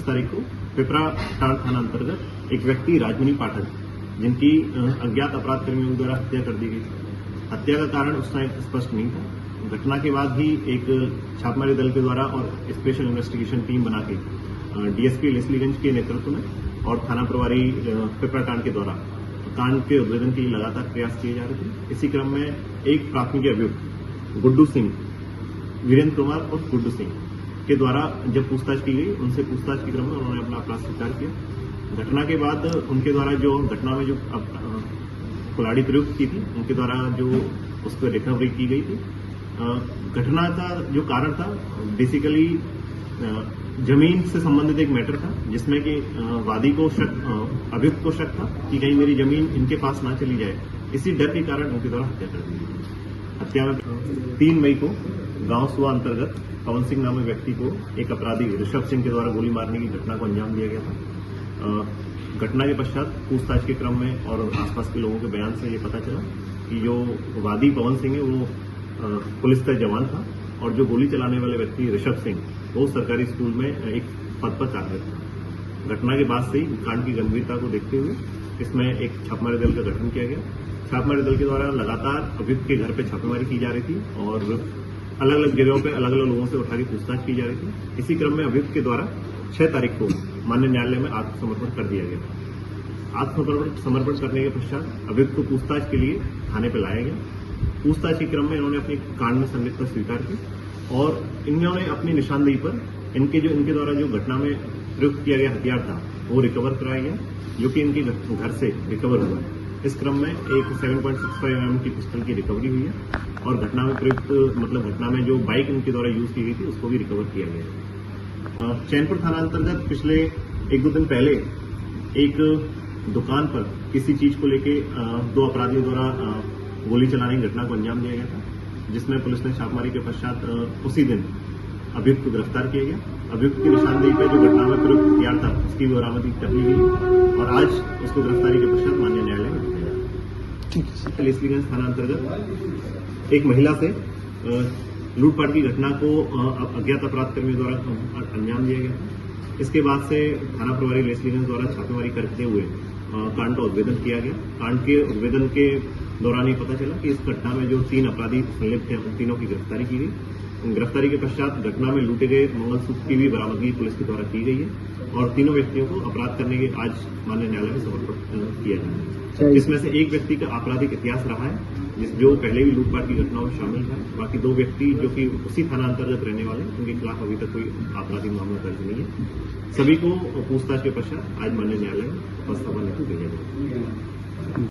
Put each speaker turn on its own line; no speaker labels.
25 तारीख को पिपरा टांड थाना अंतर्गत एक व्यक्ति राजमणि पाठक, जिनकी अज्ञात अपराध कर्मियों द्वारा हत्या कर दी गई। हत्या का कारण उस टाइम स्पष्ट नहीं था। घटना के बाद ही एक छापामारी दल के द्वारा और स्पेशल इन्वेस्टिगेशन टीम बना के डीएसपी लेस्लीगंज के नेतृत्व में और थाना प्रभारी पिपरा टांड के द्वारा कांड के उद्भेदन के लिए लगातार प्रयास किए जा रहे थे। इसी क्रम में एक प्राथमिक अभियुक्त गुड्डू सिंह, वीरेंद्र कुमार और गुड्डू सिंह के द्वारा जब पूछताछ की गई, उनसे पूछताछ के क्रम में उन्होंने अपना अपराध स्वीकार किया। घटना के बाद उनके द्वारा जो घटना में जो कुल्हाड़ी प्रयुक्त की थी, उनके द्वारा जो उसको रिकवरी की गई थी। घटना का जो कारण था बेसिकली जमीन से संबंधित एक मैटर था, जिसमें कि वादी को अभियुक्त को शक था कि कहीं मेरी जमीन इनके पास ना चली जाए। इसी डर के कारण उनके द्वारा हत्या कर दी गई। हत्या में 3 मई को गांव सुआ अंतर्गत पवन सिंह नामक व्यक्ति को एक अपराधी ऋषभ सिंह के द्वारा गोली मारने की घटना को अंजाम दिया गया था। घटना के पश्चात पूछताछ के क्रम में और आसपास के लोगों के बयान से ये पता चला कि जो वादी पवन सिंह है वो पुलिस का जवान था और जो गोली चलाने वाले व्यक्ति ऋषभ सिंह वो सरकारी स्कूल में एक पद पर कार्यरत था। घटना के बाद से ही कांड की गंभीरता को देखते हुए इसमें एक छापामारी दल का गठन किया गया। छापामारी दल के द्वारा लगातार अभियुक्त के घर पर छापेमारी की जा रही थी और अलग अलग जगहों पर अलग अलग लोगों से उठा के पूछताछ की जा रही थी। इसी क्रम में अभियुक्त के द्वारा 6 तारीख को माननीय न्यायालय में आत्मसमर्पण कर दिया गया। आत्मसमर्पण करने के पश्चात अभियुक्त को पूछताछ के लिए थाने पर लाया गया। पूछताछ के क्रम में इन्होंने अपनी कांड में संलिप्तता स्वीकार की और इन्होंने अपनी निशानदेही पर इनके द्वारा जो घटना में प्रयुक्त किया गया हथियार था वो रिकवर कराया गया, जो कि इनके घर से रिकवर हुआ है। इस क्रम में एक 7.65 mm की पिस्टल की रिकवरी हुई है और घटना में प्रयुक्त घटना में जो बाइक इनके द्वारा यूज की गई थी उसको भी रिकवर किया गया है। चैनपुर थाना अंतर्गत पिछले 1-2 दिन पहले एक दुकान पर किसी चीज को लेके 2 अपराधियों द्वारा गोली चलाने की घटना को अंजाम दिया गया था, जिसमें पुलिस ने छापेमारी के पश्चात उसी दिन अभियुक्त को गिरफ्तार किया गया। अभियुक्त की निशानदेही पर जो घटना में प्रयुक्त हथियार था उसकी बरामदी कर ली गई और आज उसको गिरफ्तारी के पश्चात माननीय न्यायालय में रखा गया। लेस्लीगंज थाना अंतर्गत एक महिला से लूटपाट की घटना को अज्ञात अपराध कर्मियों द्वारा अंजाम दिया गया था। इसके बाद से थाना प्रभारी लेस्लीगंज द्वारा छापेमारी करते हुए कांड का उद्भेदन किया गया। कांड के उद्भेदन के दौरान ये पता चला कि इस घटना में जो 3 अपराधी संलिप्त हैं उन तीनों की गिरफ्तारी की गई। गिरफ्तारी के पश्चात घटना में लूटे गए मंगलसूत्र की भी बरामदगी पुलिस के द्वारा की गई है और तीनों व्यक्तियों को अपराध करने के आज माननीय न्यायालय में समर्पित किया जाएगा, जिसमें से एक व्यक्ति का आपराधिक इतिहास रहा है जो पहले भी लूटपाट की घटनाओं में शामिल था। बाकी 2 व्यक्ति जो कि उसी थाना अंतर्गत रहने वाले उनके खिलाफ अभी तक कोई आपराधिक मामला दर्ज नहीं है। सभी को पूछताछ के पश्चात आज माननीय न्यायालय में उपस्थापन हेतु भेजा जाएगा।